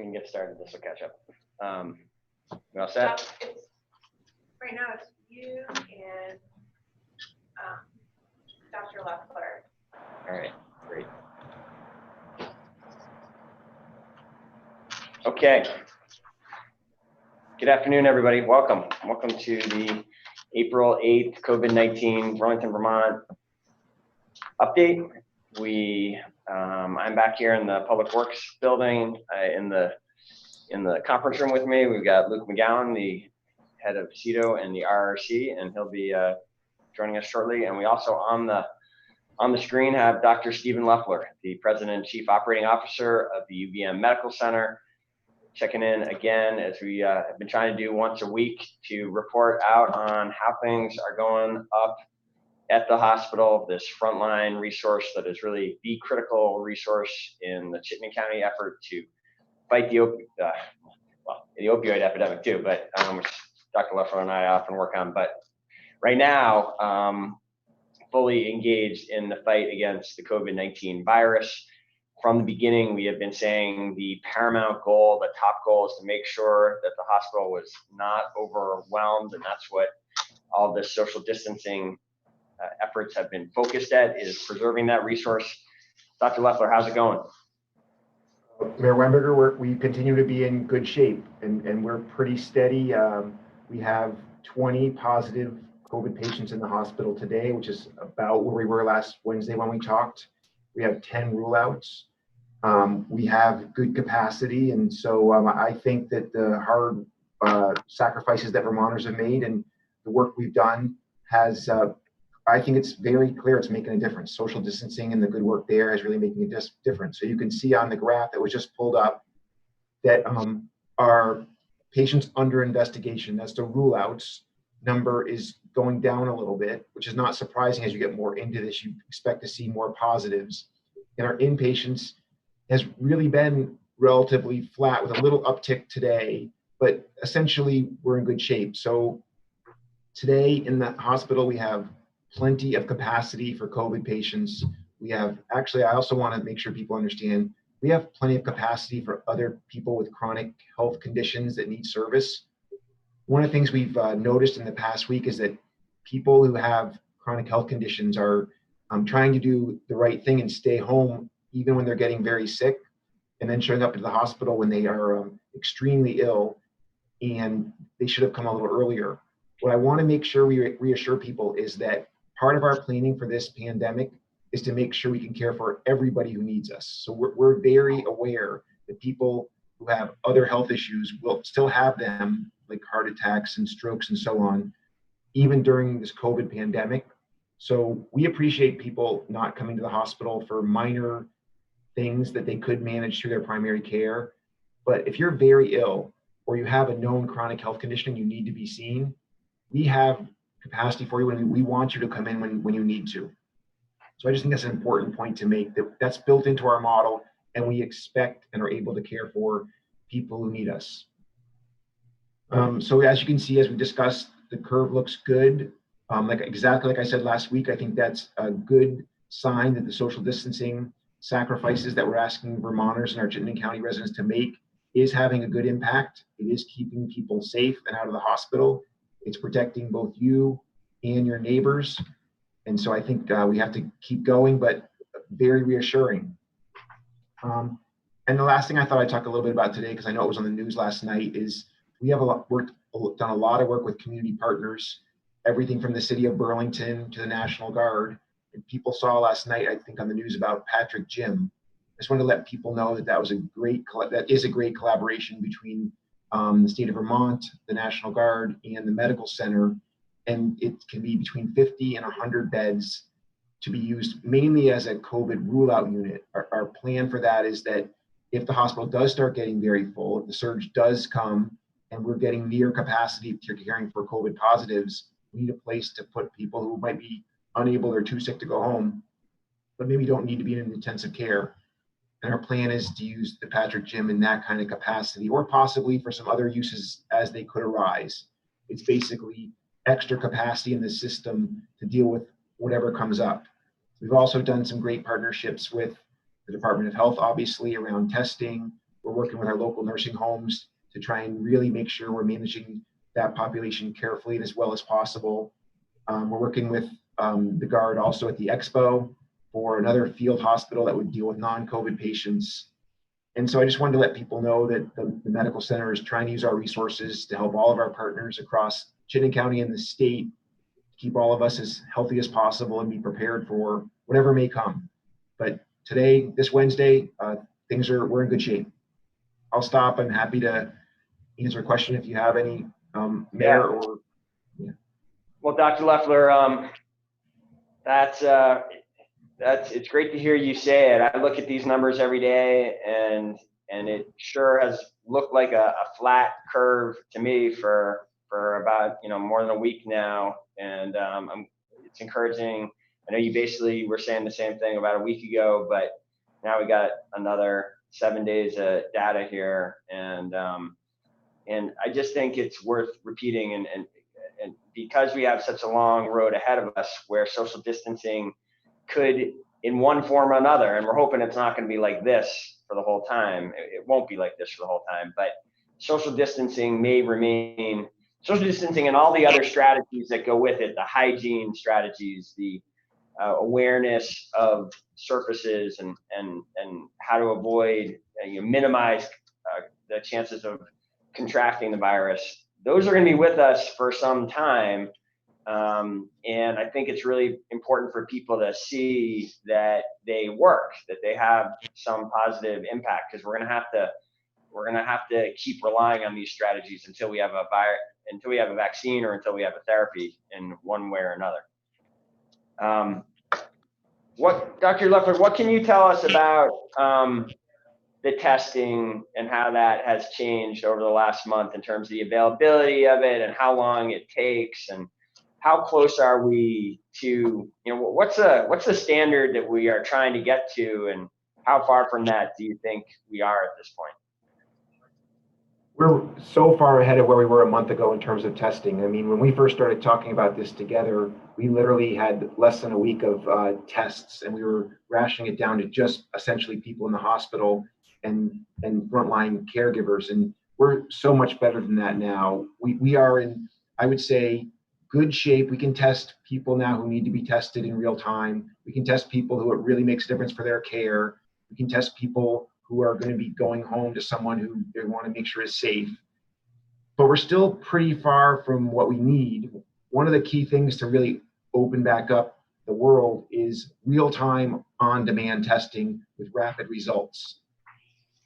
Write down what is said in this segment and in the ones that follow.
we can get started. This will catch up. We all set? Right now it's you and Dr. Leffler. All right, great. Okay. Good afternoon, everybody. Welcome. Welcome to the April 8th COVID-19 Burlington, Vermont update. I'm back here in the Public Works building in the conference room with me. We've got Luke McGowan, the head of CETO and the RRC, and he'll be joining us shortly. And we also on the screen have Dr. Stephen Leffler, the President and Chief Operating Officer of the UVM Medical Center, checking in again as we have been trying to do once a week to report out on how things are going up at the hospital, this frontline resource that is really the critical resource in the Chittenden County effort to fight the opioid epidemic too, but which Dr. Leffler and I often work on. But right now, fully engaged in the fight against the COVID-19 virus. From the beginning, we have been saying the paramount goal, the top goal, is to make sure that the hospital was not overwhelmed, and that's what all the social distancing efforts have been focused at, is preserving that resource. Dr. Leffler, how's it going? Mayor Weinberger, we continue to be in good shape, and we're pretty steady. We have 20 positive COVID patients in the hospital today, which is about where we were last Wednesday when we talked. We have 10 rule-outs. We have good capacity, and so I think that the hard sacrifices that Vermonters have made and the work we've done has, I think it's very clear it's making a difference. Social distancing and the good work there is really making a difference. So you can see on the graph that was just pulled up that our patients under investigation, that's the rule-outs, number is going down a little bit, which is not surprising. As you get more into this, you expect to see more positives. And our inpatients has really been relatively flat with a little uptick today, but essentially we're in good shape. So today in the hospital, we have plenty of capacity for COVID patients. We have, actually, I also want to make sure people understand, we have plenty of capacity for other people with chronic health conditions that need service. One of the things we've noticed in the past week is that people who have chronic health conditions are trying to do the right thing and stay home even when they're getting very sick, and then showing up to the hospital when they are extremely ill, and they should have come a little earlier. What I want to make sure we reassure people is that part of our planning for this pandemic is to make sure we can care for everybody who needs us. So we're very aware that people who have other health issues will still have them, like heart attacks and strokes and so on, even during this COVID pandemic. So we appreciate people not coming to the hospital for minor things that they could manage through their primary care. But if you're very ill or you have a known chronic health condition and you need to be seen, we have capacity for you, and we want you to come in when you need to. So I just think that's an important point to make, that's built into our model, and we expect and are able to care for people who need us. So as you can see, as we discussed, the curve looks good. Exactly like I said last week, I think that's a good sign that the social distancing sacrifices that we're asking Vermonters and our Chittenden County residents to make is having a good impact. It is keeping people safe and out of the hospital. It's protecting both you and your neighbors. And so I think we have to keep going, but very reassuring. And the last thing I thought I'd talk a little bit about today, because I know it was on the news last night, is we have done a lot of work with community partners, everything from the city of Burlington to the National Guard. And people saw last night, I think, on the news about Patrick Gym. I just wanted to let people know that that is a great collaboration between the state of Vermont, the National Guard, and the medical center. And it can be between 50 and 100 beds to be used mainly as a COVID rule-out unit. Our plan for that is that if the hospital does start getting very full, if the surge does come and we're getting near capacity to caring for COVID positives, we need a place to put people who might be unable or too sick to go home, but maybe don't need to be in intensive care. And our plan is to use the Patrick Gym in that kind of capacity, or possibly for some other uses as they could arise. It's basically extra capacity in the system to deal with whatever comes up. We've also done some great partnerships with the Department of Health, obviously, around testing, We're working with our local nursing homes to try and really make sure we're managing that population carefully and as well as possible. We're working with the Guard also at the Expo for another field hospital that would deal with non-COVID patients. And so I just wanted to let people know that the medical center is trying to use our resources to help all of our partners across Chittenden County and the state keep all of us as healthy as possible and be prepared for whatever may come. But today, this Wednesday, we're in good shape. I'll stop. I'm happy to answer a question if you have any, Mayor or. Yeah. Well, Dr. Leffler, it's great to hear you say it. I look at these numbers every day, and it sure has looked like a flat curve to me for about more than a week now, and it's encouraging. I know you basically were saying the same thing about a week ago, but now we got another 7 days of data here, and I just think it's worth repeating, and because we have such a long road ahead of us where social distancing could, in one form or another, and we're hoping it's not going to be like this for the whole time. It won't be like this for the whole time, but social distancing may remain. Social distancing and all the other strategies that go with it, the hygiene strategies, the awareness of surfaces and how to avoid, minimize the chances of contracting the virus. Those are going to be with us for some time. And I think it's really important for people to see that they work, that they have some positive impact, because we're going to have to keep relying on these strategies until we have a vaccine or until we have a therapy in one way or another. Dr. Leffler, what can you tell us about the testing and how that has changed over the last month in terms of the availability of it and how long it takes, and how close are we to, what's the standard that we are trying to get to, and how far from that do you think we are at this point? We're so far ahead of where we were a month ago in terms of testing. I mean, when we first started talking about this together, we literally had less than a week of tests, and we were rationing it down to just essentially people in the hospital and frontline caregivers. And we're so much better than that now. We are in, I would say, good shape. We can test people now who need to be tested in real time. We can test people who it really makes a difference for their care. We can test people who are going to be going home to someone who they want to make sure is safe. But we're still pretty far from what we need. One of the key things to really open back up the world is real-time on-demand testing with rapid results.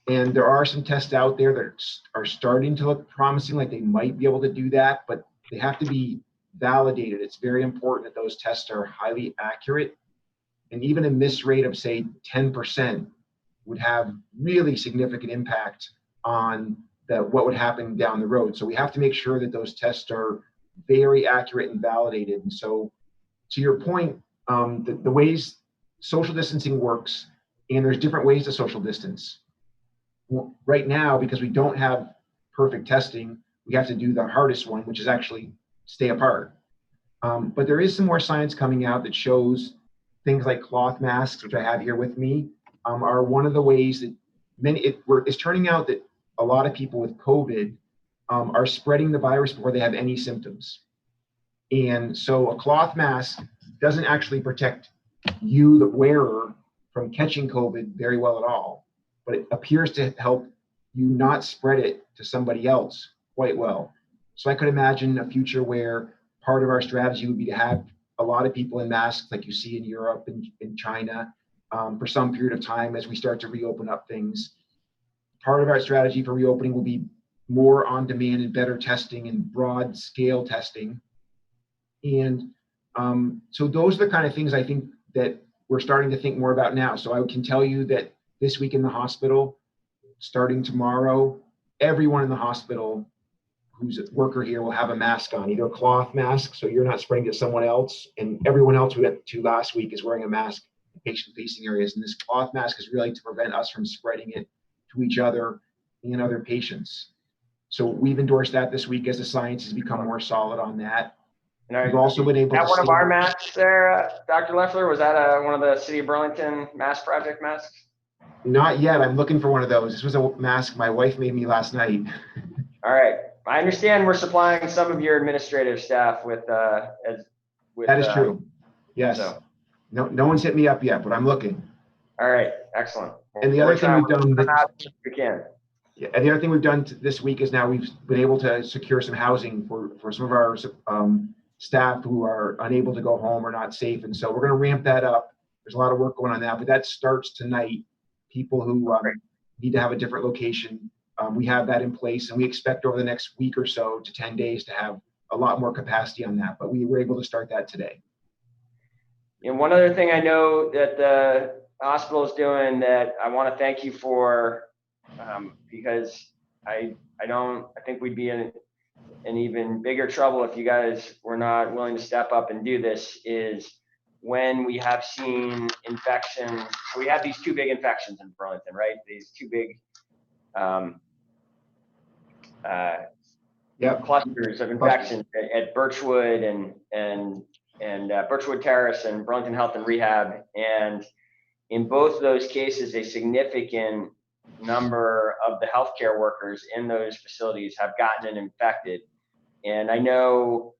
And there are some tests out there that are starting to look promising, like they might be able to do that, but they have to be validated. It's very important that those tests are highly accurate. And even a miss rate of, say, 10% would have really significant impact on what would happen down the road. So we have to make sure that those tests are very accurate and validated. And so, to your point, the ways social distancing works, and there's different ways to social distance. Well, right now, because we don't have perfect testing, we have to do the hardest one, which is actually stay apart. But there is some more science coming out that shows things like cloth masks, which I have here with me, are one of the ways that it's turning out that a lot of people with COVID are spreading the virus before they have any symptoms. And so a cloth mask doesn't actually protect you, the wearer, from catching COVID very well at all, but it appears to help you not spread it to somebody else quite well. So I could imagine a future where part of our strategy would be to have a lot of people in masks like you see in Europe and in China, for some period of time as we start to reopen up things. Part of our strategy for reopening will be more on-demand and better testing and broad scale testing. And so those are the kind of things I think that we're starting to think more about now. So I can tell you that this week in the hospital, starting tomorrow, everyone in the hospital who's a worker here will have a mask on, either a cloth mask, so you're not spreading it to someone else, and everyone else we went to last week is wearing a mask in patient-facing areas. And this cloth mask is really to prevent us from spreading it to each other and other patients. So we've endorsed that this week as the science has become more solid on that. And we've also been able to. One of our masks there, Dr. Leffler, was that one of the City of Burlington Mask Project masks? Not yet. I'm looking for one of those. This was a mask my wife made me last night. All right. I understand we're supplying some of your administrative staff with That is true. Yes. So. No one's hit me up yet, but I'm looking. All right. Excellent. And the other thing we've done, we can. Yeah, and the other thing we've done this week is now we've been able to secure some housing for some of our staff who are unable to go home or not safe. And so we're going to ramp that up. There's a lot of work going on that, but that starts tonight. People who need to have a different location, we have that in place, and we expect over the next week or so to 10 days to have a lot more capacity on that. But we were able to start that today. And one other thing I know that the hospital is doing that I want to thank you for, because I think we'd be in even bigger trouble if you guys were not willing to step up and do this, is when we have seen infections. So we have these two big infections in Burlington, right? These two big clusters of infections at Birchwood and Birchwood Terrace and Burlington Health and Rehab. And in both those cases, a significant number of the healthcare workers in those facilities have gotten infected. And I know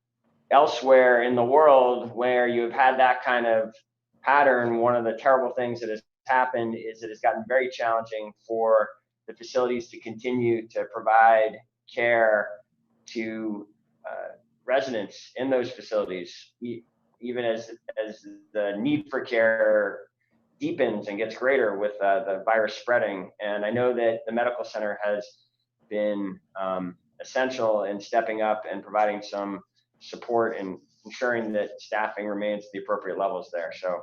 elsewhere in the world where you've had that kind of pattern, one of the terrible things that has happened is it has gotten very challenging for the facilities to continue to provide care to residents in those facilities, even as the need for care deepens and gets greater with the virus spreading. And I know that the medical center has been essential in stepping up and providing some support and ensuring that staffing remains at the appropriate levels there. So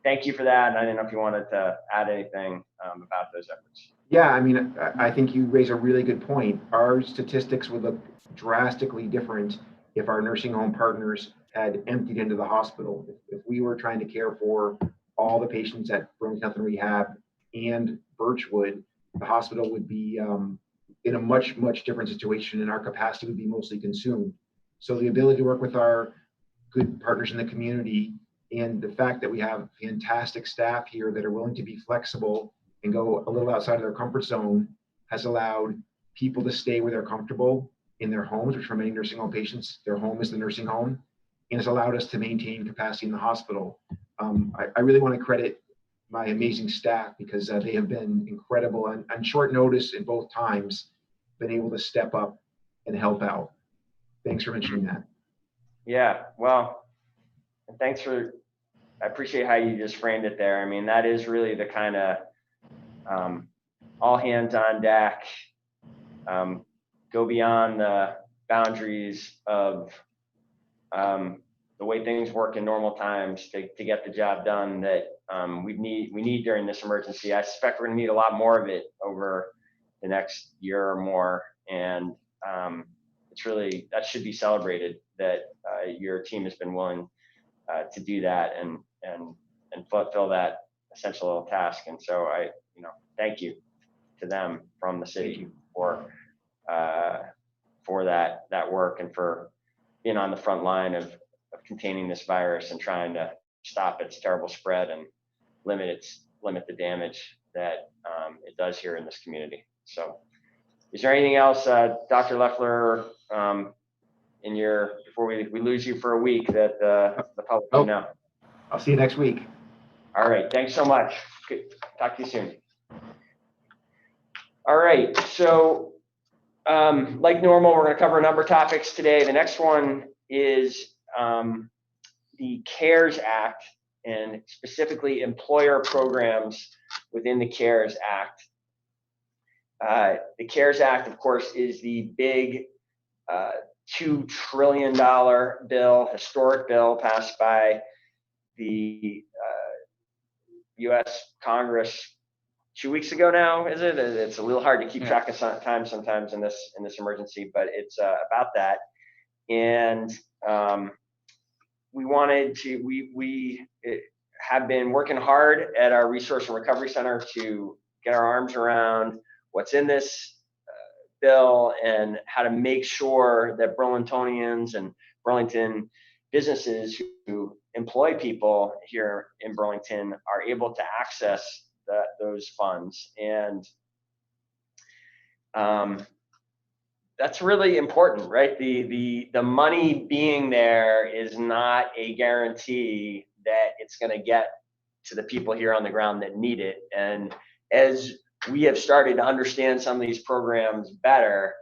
thank you for that. And I didn't know if you wanted to add anything about those efforts. Yeah, I mean, I think you raise a really good point. Our statistics would look drastically different if our nursing home partners had emptied into the hospital. If we were trying to care for all the patients at Burlington Health and Rehab and Birchwood, the hospital would be in a much different situation, and our capacity would be mostly consumed. So the ability to work with our good partners in the community, and the fact that we have fantastic staff here that are willing to be flexible and go a little outside of their comfort zone, has allowed people to stay where they're comfortable in their homes, which for many nursing home patients, their home is the nursing home, and has allowed us to maintain capacity in the hospital. I really want to credit my amazing staff, because they have been incredible on short notice in both times, been able to step up and help out. Thanks for mentioning that. Yeah, well, thanks for, I appreciate how you just framed it there. I mean, that is really the kind of all hands on deck, go beyond the boundaries of the way things work in normal times to get the job done that we need during this emergency. I suspect we're going to need a lot more of it over the next year or more, and it's really, that should be celebrated that your team has been willing to do that and fulfill that essential task. And so I, thank you to them from the city for that work and for being on the front line of containing this virus and trying to stop its terrible spread and limit the damage that it does here in this community. So is there anything else, Dr. Leffler, before we lose you for a week, that the public will know? I'll see you next week. All right, thanks so much. Good. Talk to you soon. All right, so like normal, we're going to cover a number of topics today. The next one is the CARES Act, and specifically employer programs within the CARES Act. The CARES Act, of course, is the big $2 trillion bill, historic bill passed by the U.S. Congress 2 weeks ago now, is it? It's a little hard to keep track of time sometimes in this emergency, but it's about that. And we have been working hard at our Resource and Recovery Center to get our arms around what's in this bill and how to make sure that Burlingtonians and Burlington businesses who employ people here in Burlington are able to access those funds. And that's really important, right? The money being there is not a guarantee that it's going to get to the people here on the ground that need it. And as we have started to understand some of these programs better,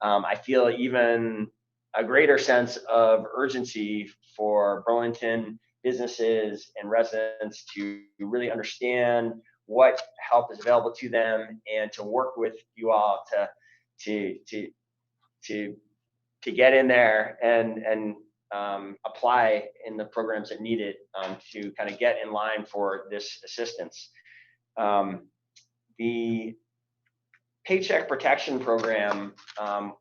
I feel even a greater sense of urgency for Burlington businesses and residents to really understand what help is available to them and to work with you all to get in there and apply in the programs that need it, to kind of get in line for this assistance. The Paycheck Protection Program,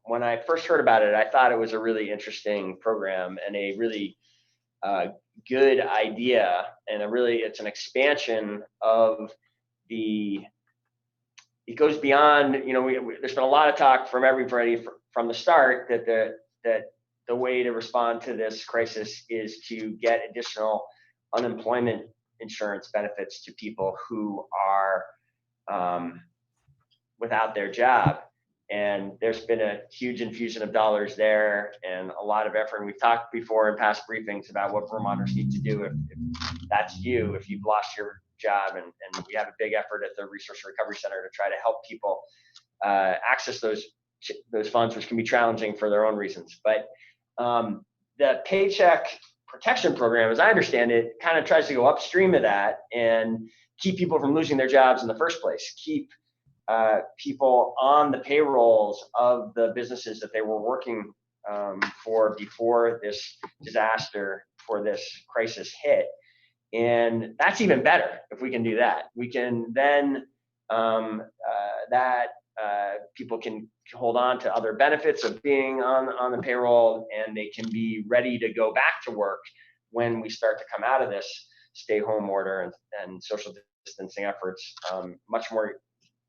when I first heard about it, I thought it was a really interesting program and a really good idea, and it's an expansion of it goes beyond, there's been a lot of talk from everybody from the start that the way to respond to this crisis is to get additional unemployment insurance benefits to people who are without their job. And there's been a huge infusion of dollars there and a lot of effort. And we've talked before in past briefings about what Vermonters need to do if that's you, if you've lost your job. And we have a big effort at the Resource Recovery Center to try to help people access those funds, which can be challenging for their own reasons. But the Paycheck Protection Program, as I understand it, kind of tries to go upstream of that and keep people from losing their jobs in the first place, keep people on the payrolls of the businesses that they were working for before this disaster, before this crisis hit. And that's even better if we can do that. We can then, people can hold on to other benefits of being on the payroll, and they can be ready to go back to work when we start to come out of this stay-home order and social distancing efforts much more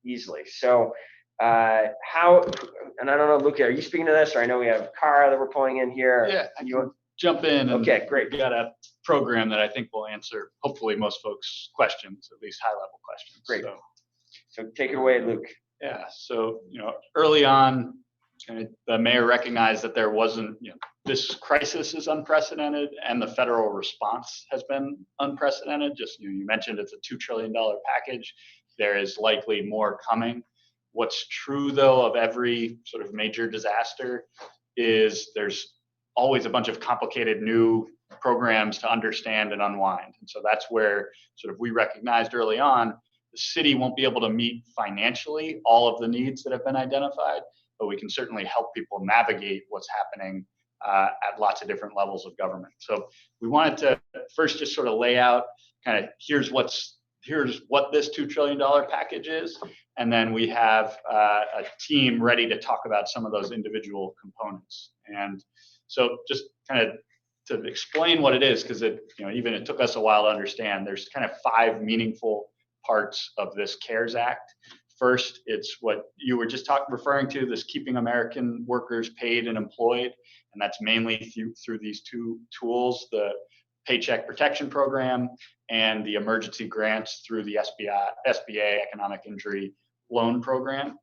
easily. So and I don't know, Luke, are you speaking to this? Or I know we have Cara that we're pulling in here. Yeah, I can jump in. Okay, great. We got a program that I think will answer hopefully most folks' questions, at least high-level questions. Great. So take it away, Luke. Yeah. So early on, the mayor recognized that there wasn't, this crisis is unprecedented, and the federal response has been unprecedented. Just you mentioned it's a $2 trillion package. There is likely more coming. What's true, though, of every sort of major disaster is there's always a bunch of complicated new programs to understand and unwind. And so that's where sort of we recognized early on, the city won't be able to meet financially all of the needs that have been identified, but we can certainly help people navigate what's happening at lots of different levels of government. So we wanted to first just sort of lay out kind of here's what this $2 trillion package is. And then we have a team ready to talk about some of those individual components. And so just kind of to explain what it is, because it took us a while to understand, there's kind of 5 meaningful parts of this CARES Act. First, it's what you were just referring to, this keeping American workers paid and employed. And that's mainly through these 2 tools, the Paycheck Protection Program and the emergency grants through the SBA Economic Injury Loan Program.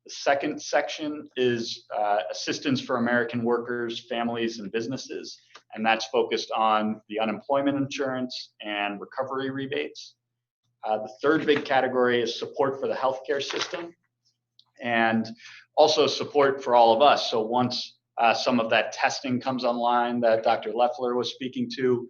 The second section is assistance for American workers, families, and businesses. And that's focused on the unemployment insurance and recovery rebates. The third big category is support for the healthcare system and also support for all of us. So once some of that testing comes online that Dr. Leffler was speaking to,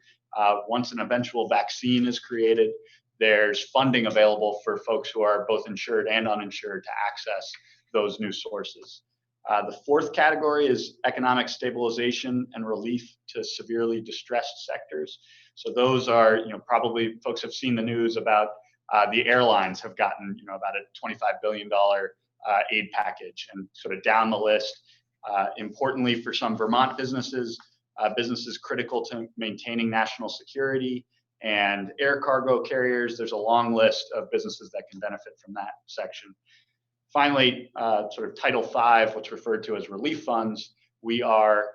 once an eventual vaccine is created, there's funding available for folks who are both insured and uninsured to access those new sources. The fourth category is economic stabilization and relief to severely distressed sectors. So those are, probably folks have seen the news about the airlines have gotten, about a $25 billion aid package, and sort of down the list. Importantly, for some Vermont businesses critical to maintaining national security and air cargo carriers, there's a long list of businesses that can benefit from that section. Finally, sort of Title V, what's referred to as relief funds, we are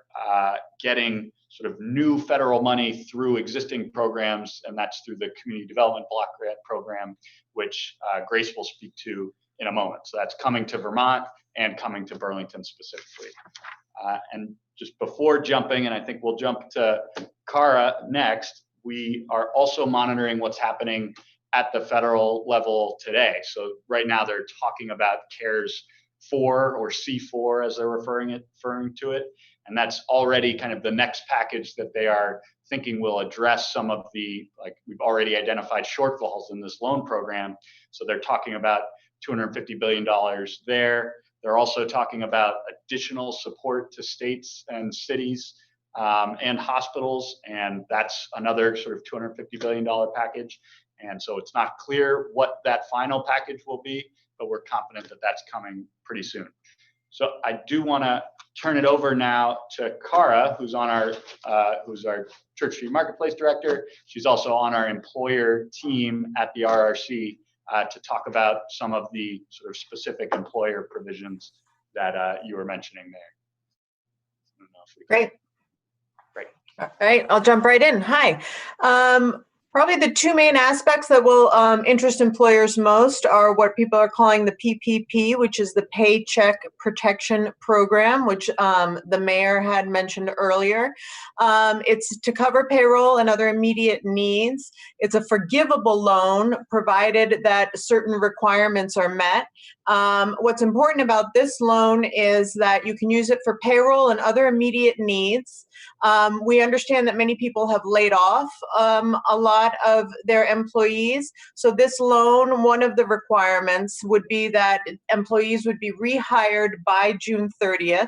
getting sort of new federal money through existing programs, and that's through the Community Development Block Grant Program, which Grace will speak to in a moment. So that's coming to Vermont and coming to Burlington specifically. And just before jumping, and I think we'll jump to Cara next, we are also monitoring what's happening at the federal level today. So right now they're talking about CARES 4 or C4 as they're referring to it. And that's already kind of the next package that they are thinking will address some of the, like we've already identified shortfalls in this loan program. So they're talking about $250 billion there. They're also talking about additional support to states and cities and hospitals, and that's another sort of $250 billion package. And so it's not clear what that final package will be, but we're confident that that's coming pretty soon. So I do want to turn it over now to Cara, who's on our Church Street Marketplace Director. She's also on our employer team at the RRC to talk about some of the sort of specific employer provisions that you were mentioning there. I don't know if we can... Great. All right, I'll jump right in. Hi. Probably the two main aspects that will interest employers most are what people are calling the PPP, which is the Paycheck Protection Program, which the mayor had mentioned earlier. It's to cover payroll and other immediate needs. It's a forgivable loan, provided that certain requirements are met. What's important about this loan is that you can use it for payroll and other immediate needs. We understand that many people have laid off a lot of their employees. So this loan, one of the requirements would be that employees would be rehired by June 30th.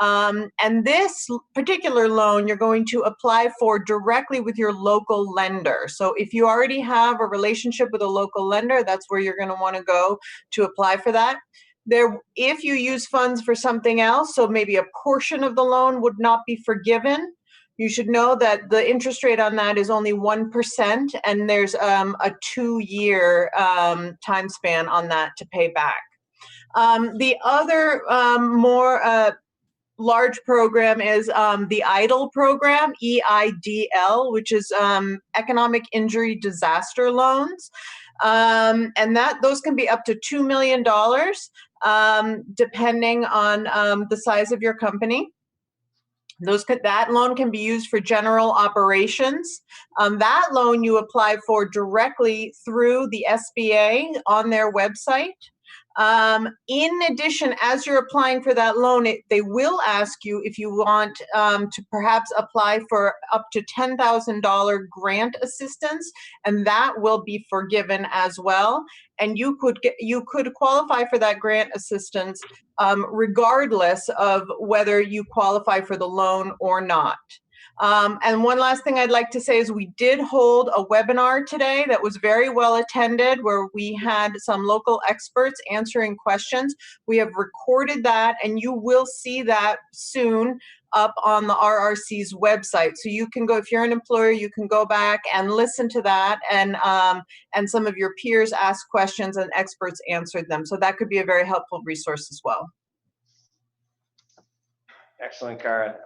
And this particular loan, you're going to apply for directly with your local lender. So if you already have a relationship with a local lender, that's where you're going to want to go to apply for that. If you use funds for something else, so maybe a portion of the loan would not be forgiven, you should know that the interest rate on that is only 1%, and there's a 2-year time span on that to pay back. The other more large program is the EIDL program, EIDL, which is Economic Injury Disaster Loans. And those can be up to $2 million, depending on the size of your company. That loan can be used for general operations. That loan you apply for directly through the SBA on their website. In addition, as you're applying for that loan, they will ask you if you want to perhaps apply for up to $10,000 grant assistance, and that will be forgiven as well. And you could qualify for that grant assistance regardless of whether you qualify for the loan or not. And one last thing I'd like to say is we did hold a webinar today that was very well attended, where we had some local experts answering questions. We have recorded that, and you will see that soon up on the RRC's website. So you can go, if you're an employer, you can go back and listen to that, and some of your peers asked questions and experts answered them. So that could be a very helpful resource as well. Excellent, Cara.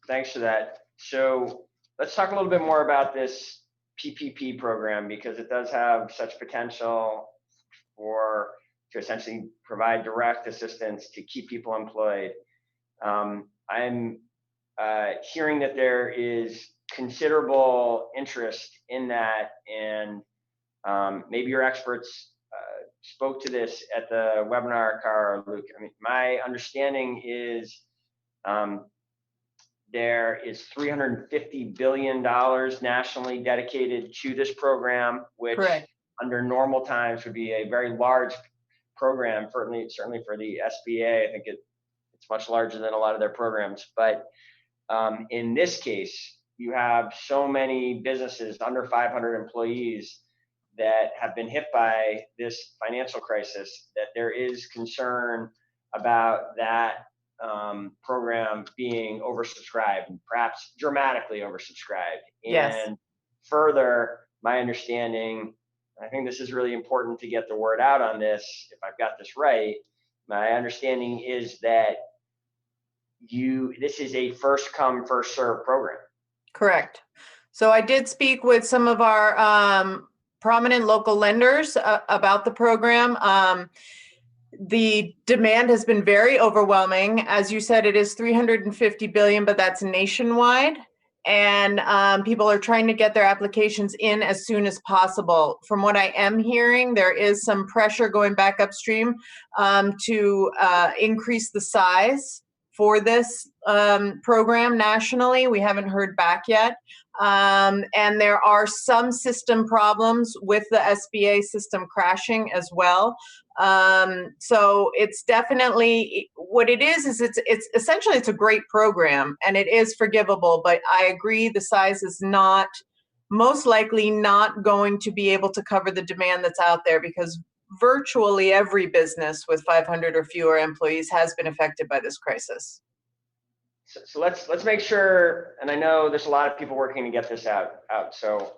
Thanks for that. So let's talk a little bit more about this PPP program, because it does have such potential to essentially provide direct assistance to keep people employed. I'm hearing that there is considerable interest in that, and maybe your experts spoke to this at the webinar, Cara or Luke. I mean, my understanding is there is $350 billion nationally dedicated to this program, which Correct. Under normal times would be a very large program, certainly for the SBA. I think it's much larger than a lot of their programs. But in this case, you have so many businesses under 500 employees that have been hit by this financial crisis that there is concern about that program being oversubscribed, and perhaps dramatically oversubscribed. Yes. And further, my understanding, I think this is really important to get the word out on this, if I've got this right, my understanding is that this is a first come, first serve program. Correct. So I did speak with some of our prominent local lenders about the program. The demand has been very overwhelming. As you said, it is 350 billion, but that's nationwide. And people are trying to get their applications in as soon as possible. From what I am hearing, there is some pressure going back upstream to increase the size for this program nationally. We haven't heard back yet. And there are some system problems with the SBA system crashing as well. So it's definitely what it is it's essentially it's a great program and it is forgivable, but I agree the size is not most likely not going to be able to cover the demand that's out there, because virtually every business with 500 or fewer employees has been affected by this crisis. So let's make sure, and I know there's a lot of people working to get this out. So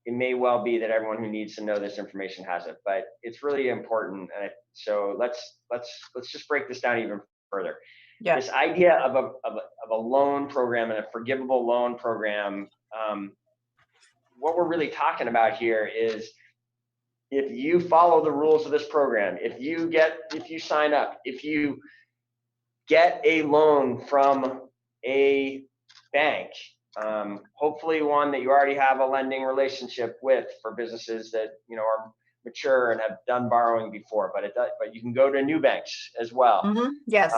it may well be that everyone who needs to know this information has it, but it's really important. So let's just break this down even further. Yeah. This idea of a loan program and a forgivable loan program, what we're really talking about here is if you follow the rules of this program, if you sign up, if you get a loan from a bank, hopefully one that you already have a lending relationship with for businesses that are mature and have done borrowing before, but you can go to new banks as well. Mm-hmm. Yes.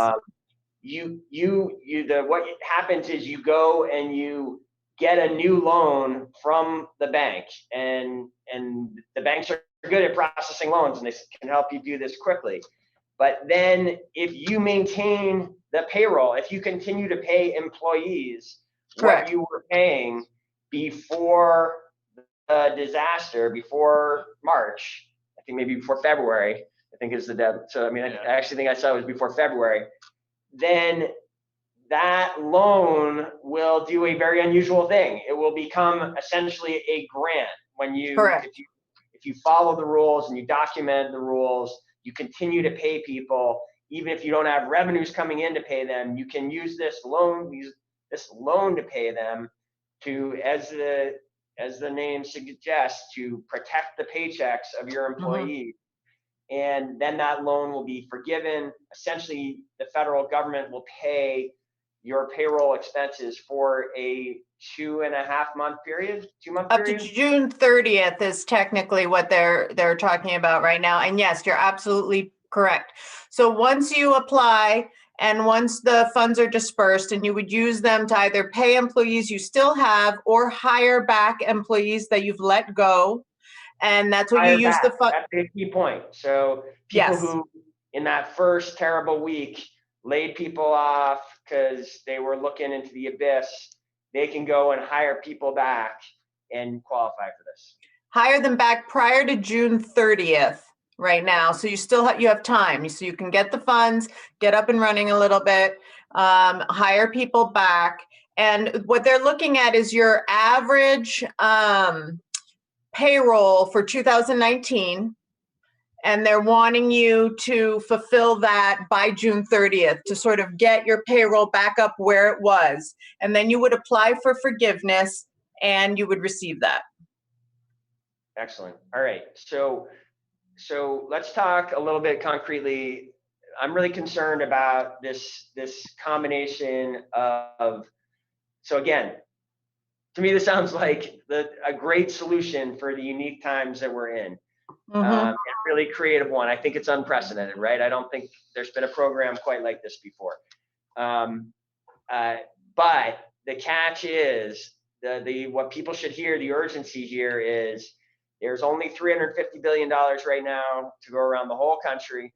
What happens is you go and you get a new loan from the bank, and the banks are good at processing loans and they can help you do this quickly. But then if you maintain the payroll, if you continue to pay employees Correct. what you were paying before the disaster, before March, I think maybe before February, I think is the deadline. So, I mean, I actually think I saw it was before February. Then that loan will do a very unusual thing. It will become essentially a grant when if you follow the rules and you document the rules, you continue to pay people, even if you don't have revenues coming in to pay them. You can use this loan to pay them, to, as the name suggests, to protect the paychecks of your employees. Mm-hmm. And then that loan will be forgiven. Essentially, the federal government will pay your payroll expenses for a 2.5-month period, 2-month period? Up to June 30th is technically what they're talking about right now. And yes, you're absolutely correct. So once you apply and once the funds are dispersed, and you would use them to either pay employees you still have or hire back employees that you've let go. And that's what you use the fund. That's a key point. So people who in that first terrible week laid people off because they were looking into the abyss, they can go and hire people back and qualify for this. Hire them back prior to June 30th right now. So you still have time. So you can get the funds, get up and running a little bit, hire people back. And what they're looking at is your average payroll for 2019. And they're wanting you to fulfill that by June 30th to sort of get your payroll back up where it was. And then you would apply for forgiveness and you would receive that. Excellent. All right. So let's talk a little bit concretely. I'm really concerned about this combination of, so again, to me, this sounds like a great solution for the unique times that we're in. Mm-hmm. A really creative one. I think it's unprecedented, right? I don't think there's been a program quite like this before. But the catch is, what people should hear, the urgency here is, there's only $350 billion right now to go around the whole country.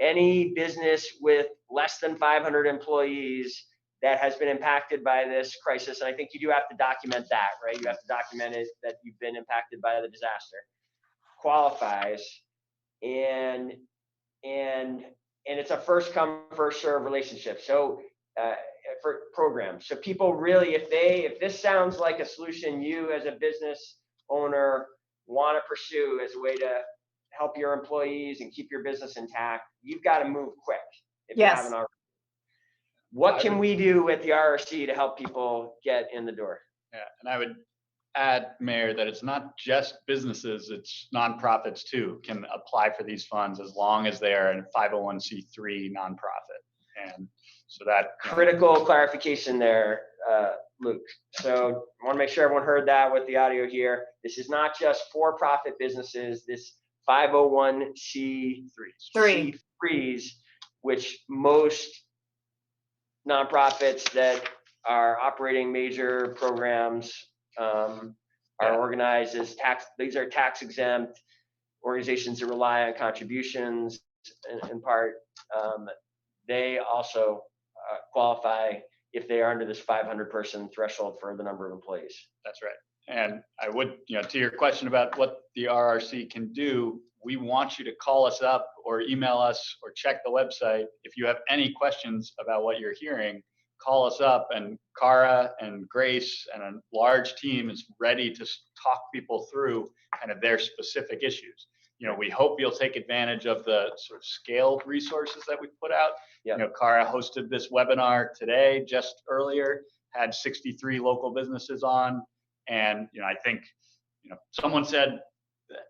Any business with less than 500 employees that has been impacted by this crisis, and I think you do have to document that, right? You have to document it, that you've been impacted by the disaster, qualifies, and it's a first come, first serve relationship. So for programs, so people really, if this sounds like a solution you as a business owner want to pursue as a way to help your employees and keep your business intact, you've got to move quick if you haven't already. what can we do at the RRC to help people get in the door? Yeah, and I would add, Mayor, that it's not just businesses, it's nonprofits too can apply for these funds as long as they are a 501c3 nonprofit. And so that Critical clarification there, Luke. So I want to make sure everyone heard that with the audio here. This is not just for-profit businesses. This 501c3s, which most nonprofits that are operating major programs are organized as these are tax exempt organizations that rely on contributions in part. They also qualify if they are under this 500 person threshold for the number of employees. That's right. And I would, to your question about what the RRC can do, we want you to call us up or email us or check the website. If you have any questions about what you're hearing, call us up, and Cara and Grace and a large team is ready to talk people through kind of their specific issues. We hope you'll take advantage of the sort of scaled resources that we put out. Yep. Cara hosted this webinar today, just earlier, had 63 local businesses on. And, I think, someone said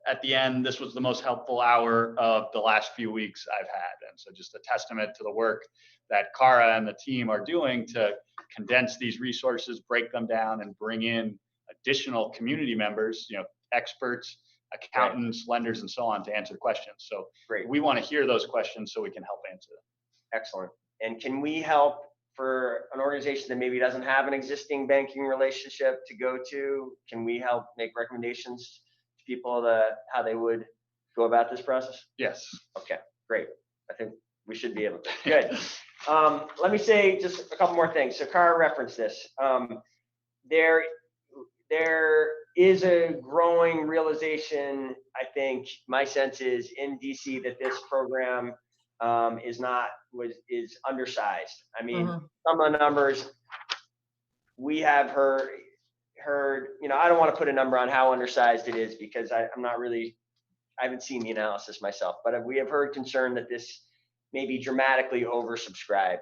at the end, this was the most helpful hour of the last few weeks I've had. And so just a testament to the work that Cara and the team are doing to condense these resources, break them down, and bring in additional community members, experts, accountants, lenders, and so on to answer questions. So great. We want to hear those questions so we can help answer them. Excellent. And can we help for an organization that maybe doesn't have an existing banking relationship to go to? Can we help make recommendations to people how they would go about this process? Yes. Okay, great. I think we should be able to. Good. Let me say just a couple more things. So Cara referenced this. There is a growing realization, I think, my sense is in DC, that this program is undersized. I mean, some of the numbers we have heard, I don't want to put a number on how undersized it is because I haven't seen the analysis myself, but we have heard concern that this may be dramatically oversubscribed.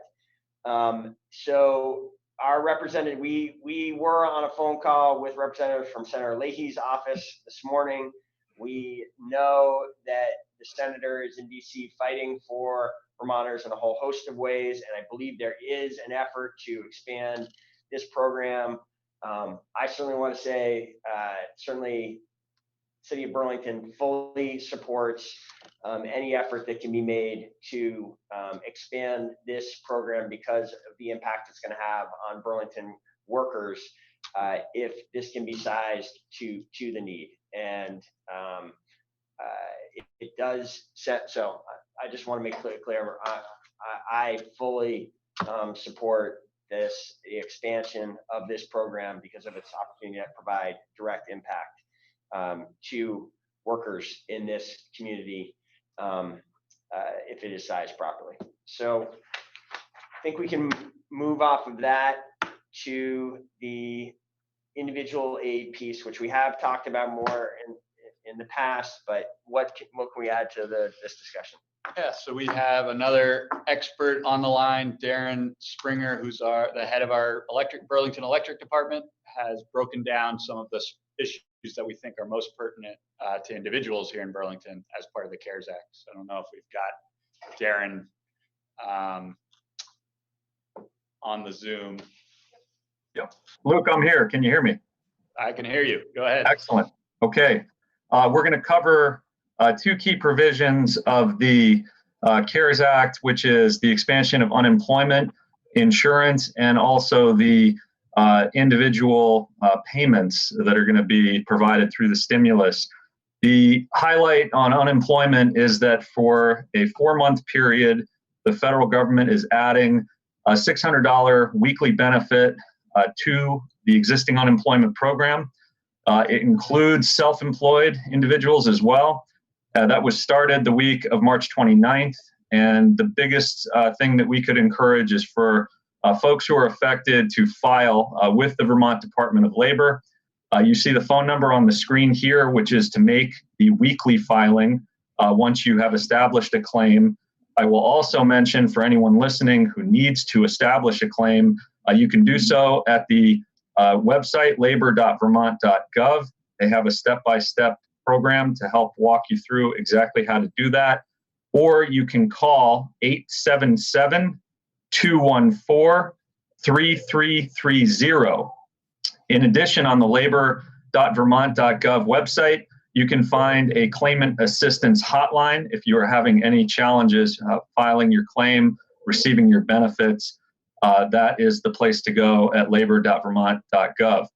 So our representative, we were on a phone call with representatives from Senator Leahy's office this morning. We know that the senator is in DC fighting for Vermonters in a whole host of ways, and I believe there is an effort to expand this program. I certainly want to say, certainly City of Burlington fully supports any effort that can be made to expand this program because of the impact it's going to have on Burlington workers if this can be sized to the need. And it does set, so I just want to make clear, I fully support the expansion of this program because of its opportunity to provide direct impact to workers in this community if it is sized properly. So I think we can move off of that to the individual aid piece, which we have talked about more in the past, but what can we add to this discussion? Yeah, so we have another expert on the line, Darren Springer, who's the head of our Burlington Electric Department, has broken down some of the issues that we think are most pertinent to individuals here in Burlington as part of the CARES Act. So I don't know if we've got Darren on the Zoom. Yep. Luke, I'm here. Can you hear me? I can hear you. Go ahead. Excellent. Okay. We're going to cover two key provisions of the CARES Act, which is the expansion of unemployment insurance and also the individual payments that are going to be provided through the stimulus. The highlight on unemployment is that for a 4-month period, the federal government is adding a $600 weekly benefit to the existing unemployment program. It includes self-employed individuals as well. That was started the week of March 29th. And the biggest thing that we could encourage is for folks who are affected to file with the Vermont Department of Labor. You see the phone number on the screen here, which is to make the weekly filing once you have established a claim. I will also mention for anyone listening who needs to establish a claim, you can do so at the website labor.vermont.gov. They have a step-by-step program to help walk you through exactly how to do that. Or you can call 877-214-3330. In addition, on the labor.vermont.gov website, you can find a claimant assistance hotline if you are having any challenges filing your claim, receiving your benefits. That is the place to go at labor.vermont.gov.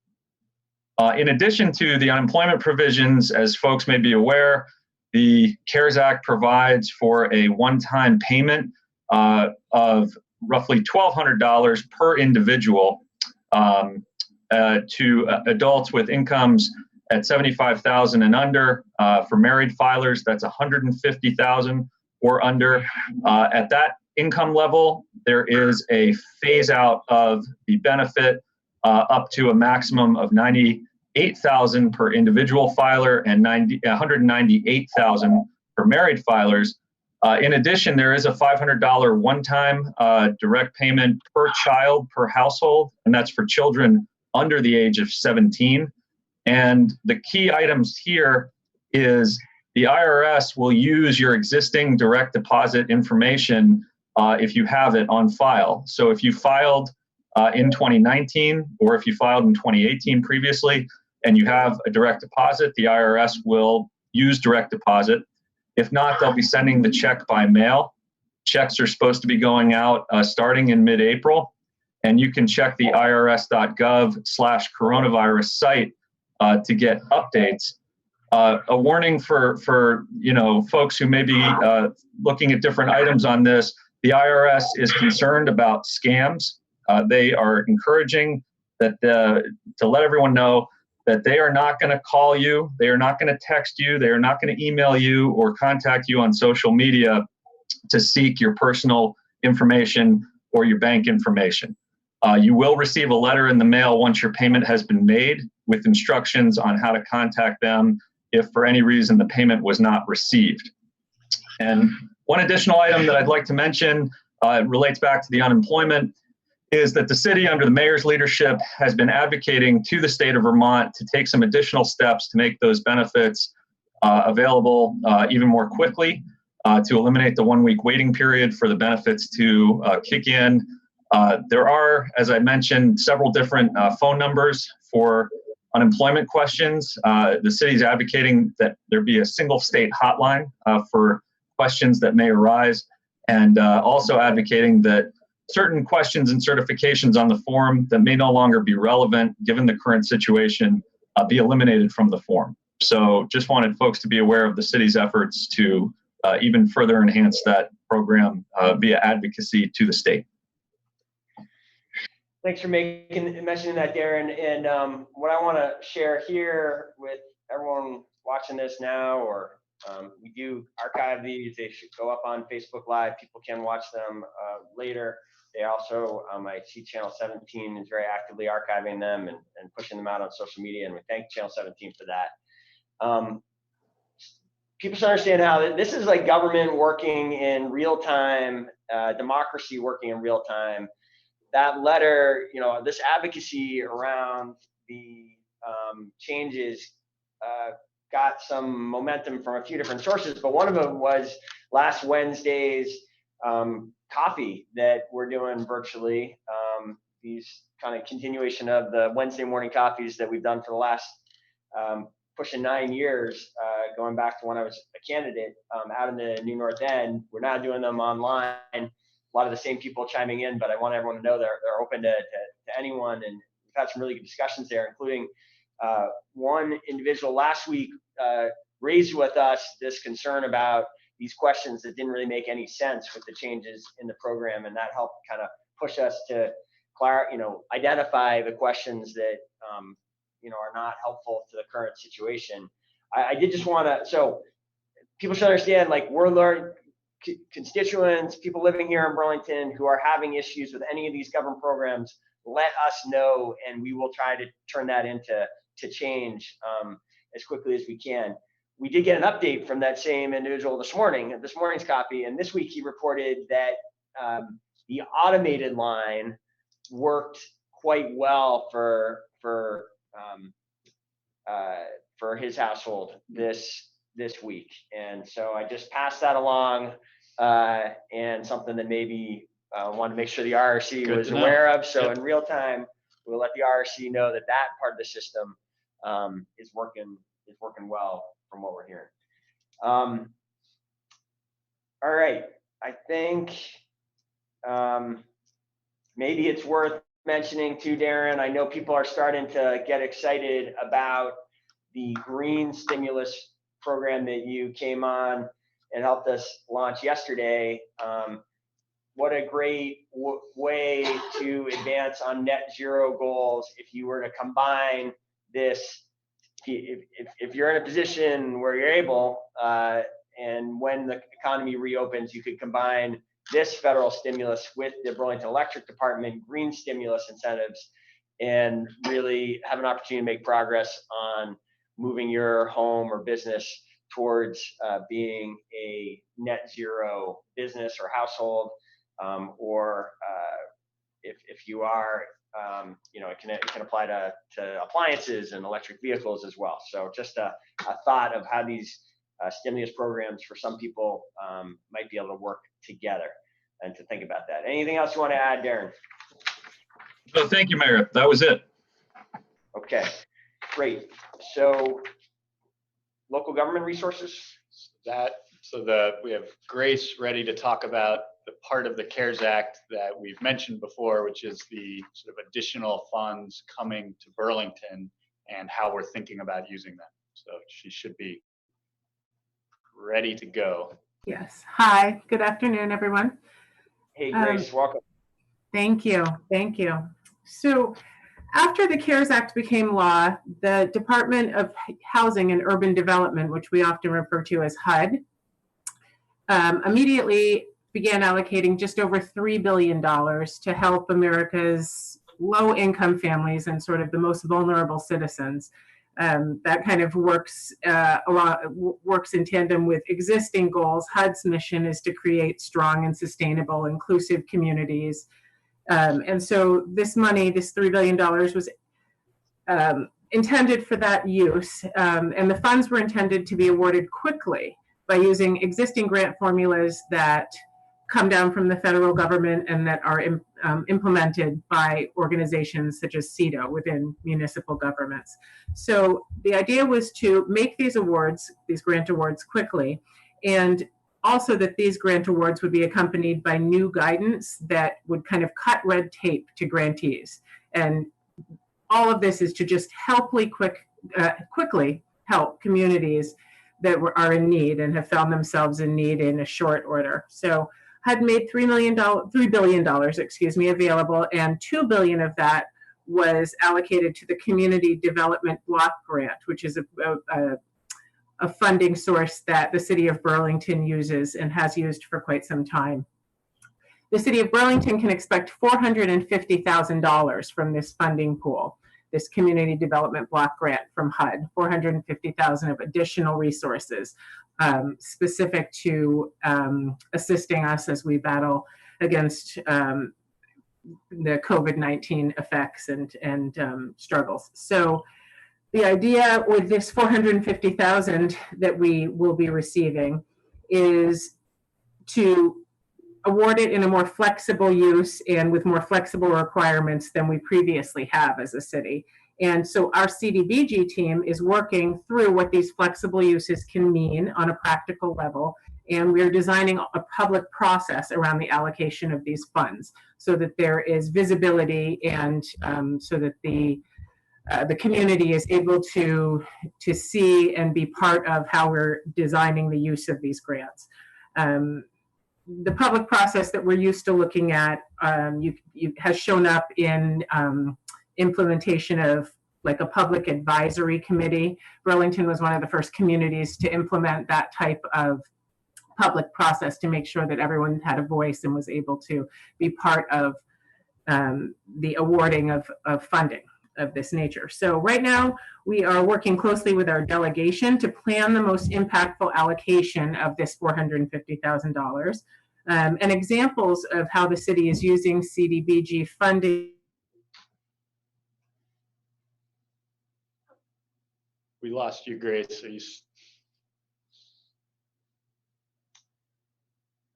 In addition to the unemployment provisions, as folks may be aware, the CARES Act provides for a one-time payment of roughly $1,200 per individual to adults with incomes at $75,000 and under. For married filers, that's $150,000 or under. At that income level, there is a phase out of the benefit up to a maximum of $98,000 per individual filer and $198,000 for married filers. In addition, there is a $500 one-time direct payment per child per household, and that's for children under the age of 17. And the key items here is the IRS will use your existing direct deposit information if you have it on file. So if you filed in 2019 or if you filed in 2018 previously and you have a direct deposit, the IRS will use direct deposit. If not, they'll be sending the check by mail. Checks are supposed to be going out starting in mid-April, and you can check the irs.gov/coronavirus site to get updates. A warning for folks who may be looking at different items on this: the IRS is concerned about scams. They are encouraging that to let everyone know that they are not going to call you, they are not going to text you, they are not going to email you or contact you on social media to seek your personal information or your bank information. You will receive a letter in the mail once your payment has been made with instructions on how to contact them if for any reason the payment was not received. And one additional item that I'd like to mention relates back to the unemployment is that the city, under the mayor's leadership, has been advocating to the state of Vermont to take some additional steps to make those benefits available even more quickly, to eliminate the one-week waiting period for the benefits to kick in. There are, as I mentioned, several different phone numbers for unemployment questions. The city's advocating that there be a single state hotline for questions that may arise, and also advocating that certain questions and certifications on the form that may no longer be relevant given the current situation be eliminated from the form. So just wanted folks to be aware of the city's efforts to even further enhance that program via advocacy to the state. Thanks for mentioning that, Darren. And what I want to share here with everyone watching this now, or we do archive these. They should go up on Facebook Live. People can watch them later. They also, I see Channel 17 is very actively archiving them and pushing them out on social media, and we thank Channel 17 for that. People should understand how this is like government working in real time, democracy working in real time. That letter, this advocacy around the changes got some momentum from a few different sources, but one of them was last Wednesday's coffee that we're doing virtually. These kind of continuation of the Wednesday morning coffees that we've done for the last pushing 9 years, going back to when I was a candidate out in the New North End. We're now doing them online. A lot of the same people chiming in, but I want everyone to know they're open to anyone, and we've had some really good discussions there, including one individual last week raised with us this concern about these questions that didn't really make any sense with the changes in the program, and that helped kind of push us to identify the questions that are not helpful to the current situation. I did just want to, so people should understand, like, we're learning, constituents, people living here in Burlington who are having issues with any of these government programs, let us know, and we will try to turn that into change as quickly as we can. we did get an update from that same individual this morning's copy, and this week he reported that the automated line worked quite well for his household this week. And so I just passed that along, and something that maybe wanted to make sure the RRC was aware of. So in real time, we'll let the RRC know that that part of the system is working well from what we're hearing. All right, I think maybe it's worth mentioning too, Darren. I know people are starting to get excited about the green stimulus program that you came on and helped us launch yesterday. What a great way to advance on net zero goals if you were to combine this. If you're in a position where you're able, and when the economy reopens, you could combine this federal stimulus with the Burlington Electric Department green stimulus incentives, and really have an opportunity to make progress on moving your home or business towards being a net zero business or household, or if you are, it can apply to appliances and electric vehicles as well. So just a thought of how these stimulus programs for some people might be able to work together, and to think about that. Anything else you want to add, Darren? No, thank you, Mayor. That was it. Okay, great. So local government resources. We have Grace ready to talk about the part of the CARES Act that we've mentioned before, which is the sort of additional funds coming to Burlington and how we're thinking about using them. So she should be ready to go. Yes. Hi, good afternoon, everyone. Hey, Grace, welcome. Thank you. Thank you. So after the CARES Act became law, the Department of Housing and Urban Development, which we often refer to as HUD, immediately began allocating just over $3 billion to help America's low-income families and sort of the most vulnerable citizens. That kind of works in tandem with existing goals. HUD's mission is to create strong and sustainable, inclusive communities. And so this money, this $3 billion, was intended for that use. And the funds were intended to be awarded quickly by using existing grant formulas that come down from the federal government and that are implemented by organizations such as CEDO within municipal governments. So the idea was to make these awards, these grant awards, quickly, and also that these grant awards would be accompanied by new guidance that would kind of cut red tape to grantees. And all of this is to just quickly help communities that are in need and have found themselves in need in a short order. So HUD made $3 billion, available, and $2 billion of that was allocated to the Community Development Block Grant, which is a funding source that the city of Burlington uses and has used for quite some time. The city of Burlington can expect $450,000 from this funding pool, this Community Development Block Grant from HUD, $450,000 of additional resources specific to assisting us as we battle against the COVID-19 effects and struggles. So the idea with this $450,000 that we will be receiving is to award it in a more flexible use and with more flexible requirements than we previously have as a city. And so our CDBG team is working through what these flexible uses can mean on a practical level. And we're designing a public process around the allocation of these funds so that there is visibility and so that the community is able to see and be part of how we're designing the use of these grants. The public process that we're used to looking at has shown up in implementation of like a public advisory committee. Burlington was one of the first communities to implement that type of public process to make sure that everyone had a voice and was able to be part of the awarding of funding. this nature. So right now, we are working closely with our delegation to plan the most impactful allocation of this $450,000. And examples of how the city is using CDBG funding. We lost you, Grace. So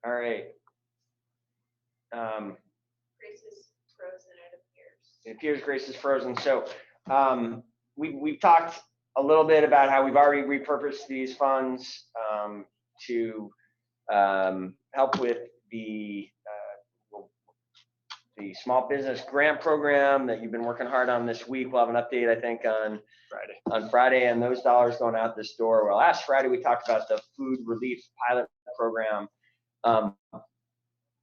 All right. Grace is frozen, it appears. It appears Grace is frozen. So we've talked a little bit about how we've already repurposed these funds to help with the small business grant program that you've been working hard on this week. We'll have an update, I think, on Friday, and those dollars going out this door. Well, last Friday we talked about the food relief pilot program.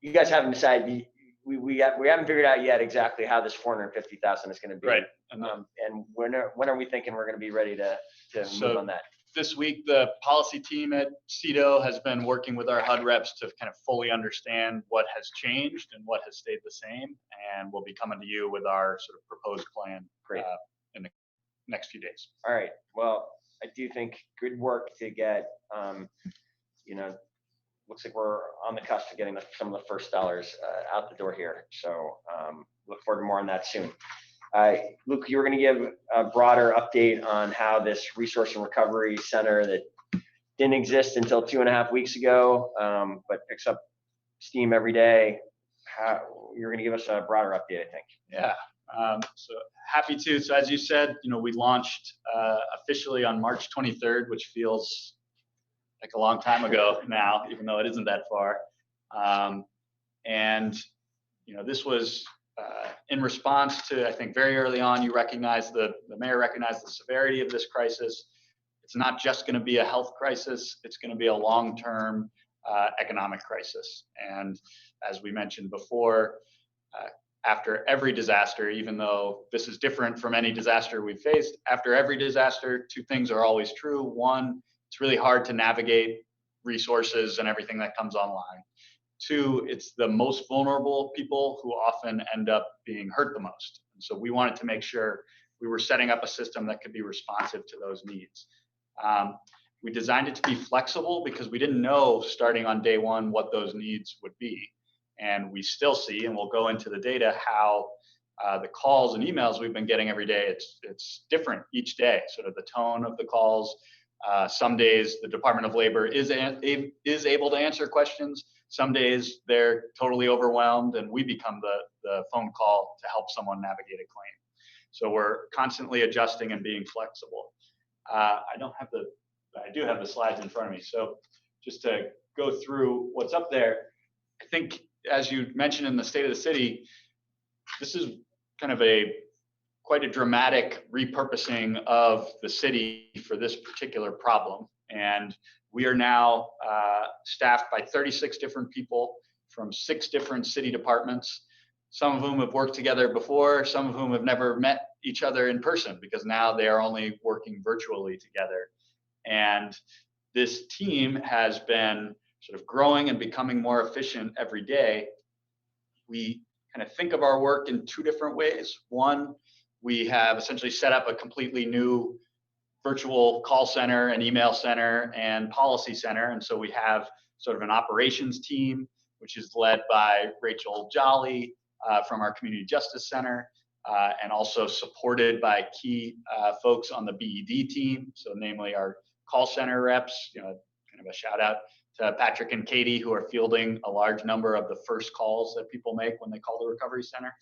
You guys haven't decided. We haven't figured out yet exactly how this 450,000 is going to be. Right. And when are we thinking we're going to be ready to move on that? This week, the policy team at CEDO has been working with our HUD reps to kind of fully understand what has changed and what has stayed the same. And we'll be coming to you with our sort of proposed plan in the next few days. All right. Well, I do think good work to get, looks like we're on the cusp of getting some of the first dollars out the door here. So look forward to more on that soon. Luke, you were going to give a broader update on how this resource and recovery center that didn't exist until 2.5 weeks ago, but picks up steam every day. You're going to give us a broader update, I think. Yeah. So happy to. So as you said, we launched officially on March 23rd, which feels like a long time ago now, even though it isn't that far. This was in response to, I think, very early on, the mayor recognized the severity of this crisis. It's not just going to be a health crisis, it's going to be a long-term economic crisis. And as we mentioned before, after every disaster, even though this is different from any disaster we've faced, after every disaster, two things are always true. One, it's really hard to navigate resources and everything that comes online. Two, it's the most vulnerable people who often end up being hurt the most. And so we wanted to make sure we were setting up a system that could be responsive to those needs. We designed it to be flexible because we didn't know starting on day one what those needs would be. And we still see, and we'll go into the data, how the calls and emails we've been getting every day, it's different each day, sort of the tone of the calls. Some days the Department of Labor is able to answer questions. Some days they're totally overwhelmed and we become the phone call to help someone navigate a claim. So we're constantly adjusting and being flexible. I do have the slides in front of me. So just to go through what's up there, I think as you mentioned in the State of the City, this is kind of quite a dramatic repurposing of the city for this particular problem. And we are now staffed by 36 different people from 6 different city departments, some of whom have worked together before, some of whom have never met each other in person because now they are only working virtually together. And this team has been sort of growing and becoming more efficient every day. We kind of think of our work in 2 different ways. One, we have essentially set up a completely new virtual call center and email center and policy center. And so we have sort of an operations team, which is led by Rachel Jolly from our Community Justice Center, and also supported by key folks on the BED team. So namely our call center reps, kind of a shout out to Patrick and Katie, who are fielding a large number of the first calls that people make when they call the recovery center.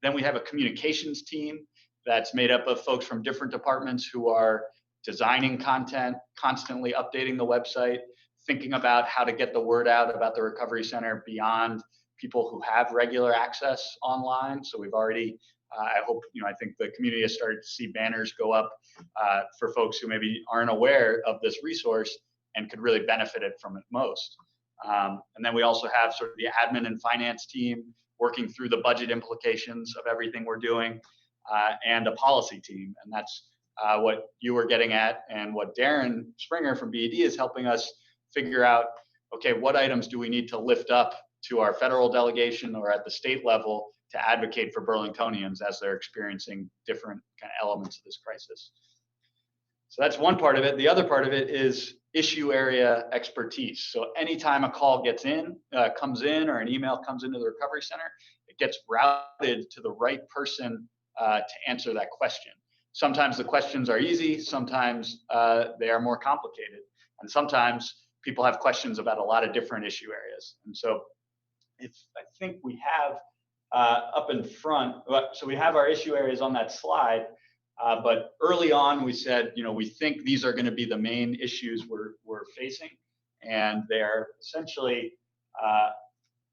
Then we have a communications team that's made up of folks from different departments who are designing content, constantly updating the website, thinking about how to get the word out about the recovery center beyond people who have regular access online. So we've already, I think the community has started to see banners go up for folks who maybe aren't aware of this resource and could really benefit from it most. And then we also have sort of the admin and finance team working through the budget implications of everything we're doing, and a policy team. And that's what you were getting at, and what Darren Springer from BED is helping us figure out, okay, what items do we need to lift up to our federal delegation or at the state level to advocate for Burlingtonians as they're experiencing different kind of elements of this crisis. So that's one part of it. The other part of it is issue area expertise. So anytime a call comes in or an email comes into the recovery center, it gets routed to the right person to answer that question. Sometimes the questions are easy, sometimes they are more complicated, and sometimes people have questions about a lot of different issue areas. And so I think we have up in front, so we have our issue areas on that slide, but early on we said, we think these are going to be the main issues we're facing, and they are essentially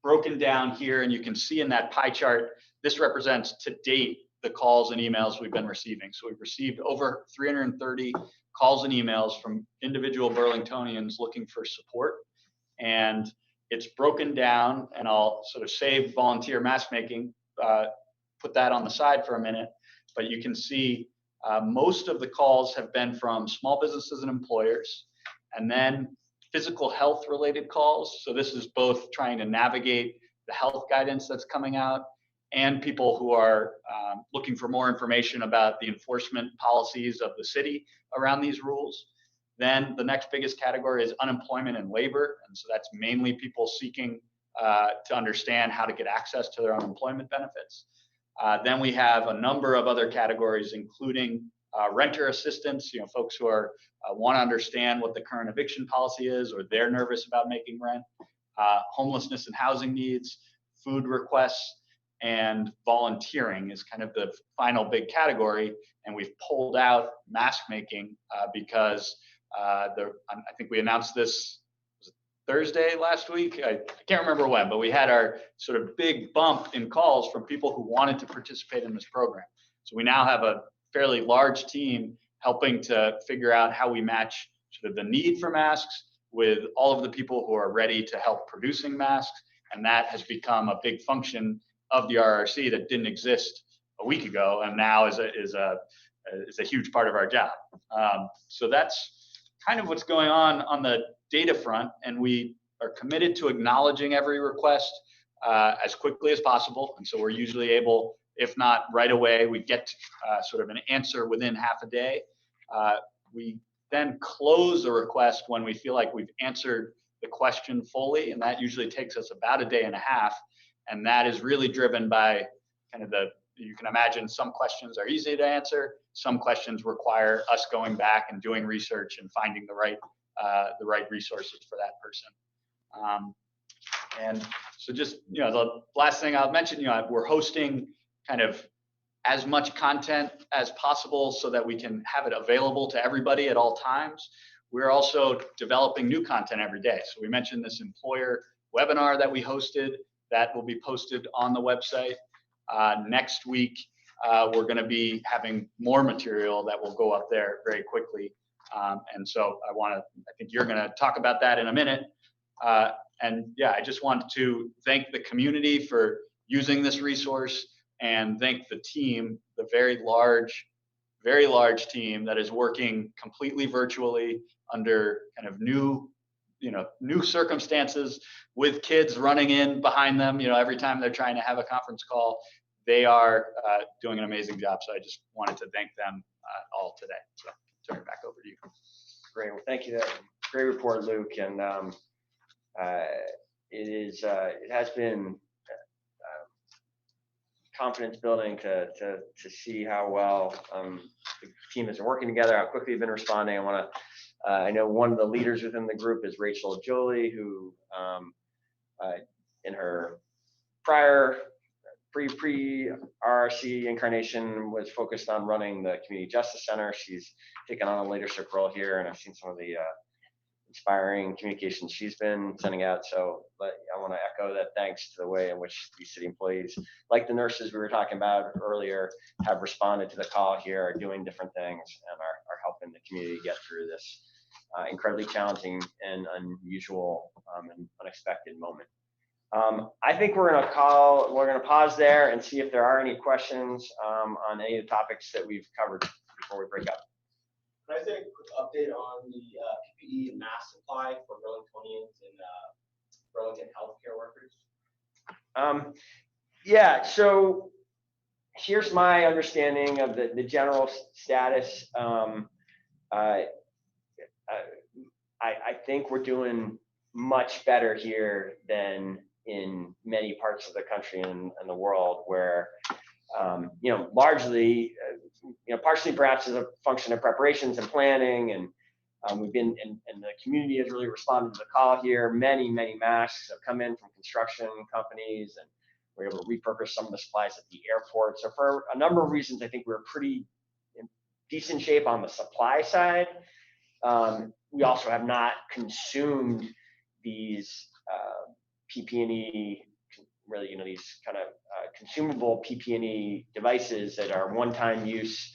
broken down here, and you can see in that pie chart, this represents to date the calls and emails we've been receiving. So we've received over 330 calls and emails from individual Burlingtonians looking for support, and it's broken down, and I'll sort of save volunteer mask making, put that on the side for a minute, but you can see most of the calls have been from small businesses and employers, and then physical health related calls. So this is both trying to navigate the health guidance that's coming out and people who are looking for more information about the enforcement policies of the city around these rules. Then the next biggest category is unemployment and labor. And so that's mainly people seeking to understand how to get access to their unemployment benefits. Then we have a number of other categories, including renter assistance, folks who are want to understand what the current eviction policy is, or they're nervous about making rent, homelessness and housing needs, food requests, and volunteering is kind of the final big category. And we've pulled out mask making because I think we announced this Thursday last week. I can't remember when, but we had our sort of big bump in calls from people who wanted to participate in this program. So we now have a fairly large team helping to figure out how we match sort of the need for masks with all of the people who are ready to help producing masks. And that has become a big function of the RRC that didn't exist a week ago, and now is a huge part of our job. So that's kind of what's going on the data front, and we are committed to acknowledging every request as quickly as possible. And so we're usually able, if not right away, we get sort of an answer within half a day. We then close a request when we feel like we've answered the question fully, and that usually takes us about a day and a half. And that is really driven by kind of you can imagine some questions are easy to answer. Some questions require us going back and doing research and finding the right resources for that person. And so just, the last thing I'll mention, we're hosting kind of as much content as possible so that we can have it available to everybody at all times. We're also developing new content every day. So we mentioned this employer webinar that we hosted. That will be posted on the website. Next week, we're going to be having more material that will go up there very quickly. And so I think you're going to talk about that in a minute. And yeah, I just want to thank the community for using this resource, and thank the team, the very large team that is working completely virtually under kind of new circumstances, with kids running in behind them, every time they're trying to have a conference call. They are doing an amazing job. So I just wanted to thank them all today. So turn it back over to you. Great. Well, thank you. Great report, Luke. And it has been confidence building to see how well the team has been working together, how quickly you've been responding. I know one of the leaders within the group is Rachel Jolie, who in her prior pre-RRC incarnation was focused on running the Community Justice Center. She's taken on a leadership role here, and I've seen some of the inspiring communications she's been sending out. So I want to echo that thanks to the way in which these city employees, like the nurses we were talking about earlier, have responded to the call here, are doing different things, and are helping the community get through this incredibly challenging and unusual and unexpected moment. I think we're going to pause there and see if there are any questions on any of the topics that we've covered before we break up. Can I say a quick update on the PPE and mask supply for Burlingtonians and Burlington healthcare workers? Yeah, so here's my understanding of the general status. I think we're doing much better here than in many parts of the country and the world, where largely, partially perhaps as a function of preparations and planning, and we've been, and the community has really responded to the call here. Many masks have come in from construction companies, and we're able to repurpose some of the supplies at the airport. So for a number of reasons, I think we're pretty in decent shape on the supply side. We also have not consumed these PP&E, really, these kind of consumable PP&E devices that are one-time use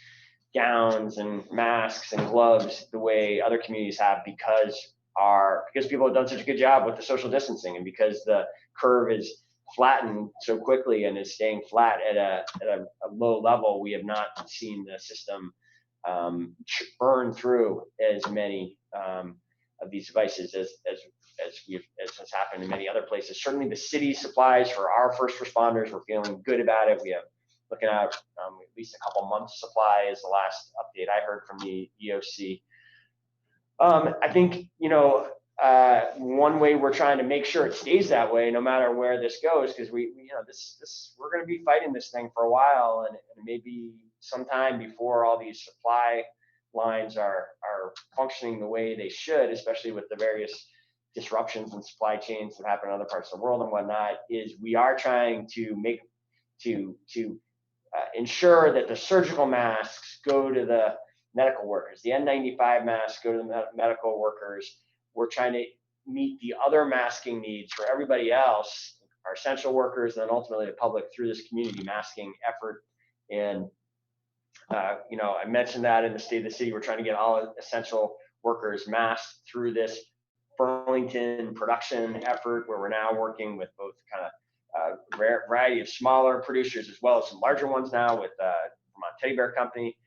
gowns and masks and gloves the way other communities have, because people have done such a good job with the social distancing, and because the curve is flattened so quickly and is staying flat at a low level. We have not seen the system burn through as many of these devices as has happened in many other places. Certainly the city supplies for our first responders, we're feeling good about it. We have looking at at least a couple months supply is the last update I heard from the EOC. I think, one way we're trying to make sure it stays that way, no matter where this goes, because we're going to be fighting this thing for a while, and maybe sometime before all these supply lines are functioning the way they should, especially with the various disruptions in supply chains that happen in other parts of the world and whatnot, is we are trying to ensure that the surgical masks go to the medical workers, the N95 masks go to the medical workers. We're trying to meet the other masking needs for everybody else, our essential workers, and then ultimately the public through this community masking effort. And I mentioned that in the State of the City, we're trying to get all essential workers masked through this Burlington production effort, where we're now working with both kind of variety of smaller producers as well as some larger ones now with Vermont Teddy Bear Company.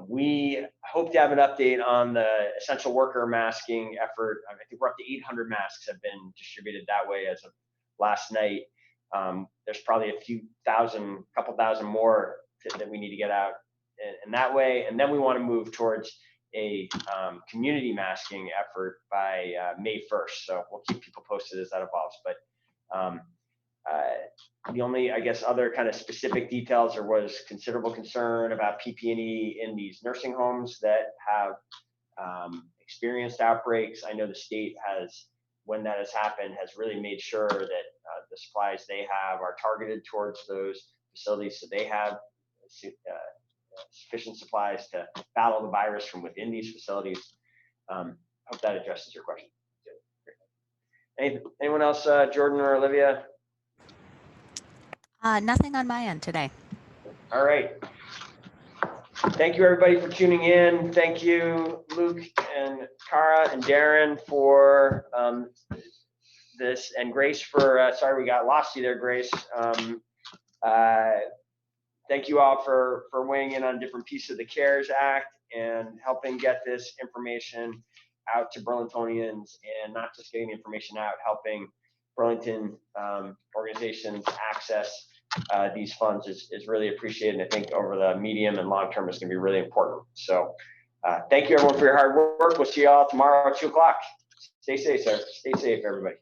We hope to have an update on the essential worker masking effort. I think we're up to 800 masks have been distributed that way as of last night. There's probably a couple thousand more that we need to get out in that way. And then we want to move towards a community masking effort by May 1st. So we'll keep people posted as that evolves. But the only, I guess, other kind of specific details, there was considerable concern about PP&E in these nursing homes that have experienced outbreaks. I know the state has, when that has happened, has really made sure that the supplies they have are targeted towards those facilities, so they have sufficient supplies to battle the virus from within these facilities. Hope that addresses your question. Anyone else, Jordan or Olivia? Nothing on my end today. All right. Thank you, everybody, for tuning in. Thank you, Luke and Kara and Darren, for this, and Grace for, sorry we got lost you there, Grace. Thank you all for weighing in on different pieces of the CARES Act and helping get this information out to Burlingtonians, and not just getting the information out, helping Burlington organizations access these funds is really appreciated. And I think over the medium and long term is going to be really important. So thank you, everyone, for your hard work. We'll see you all tomorrow at 2 o'clock. Stay safe, sir. Stay safe, everybody.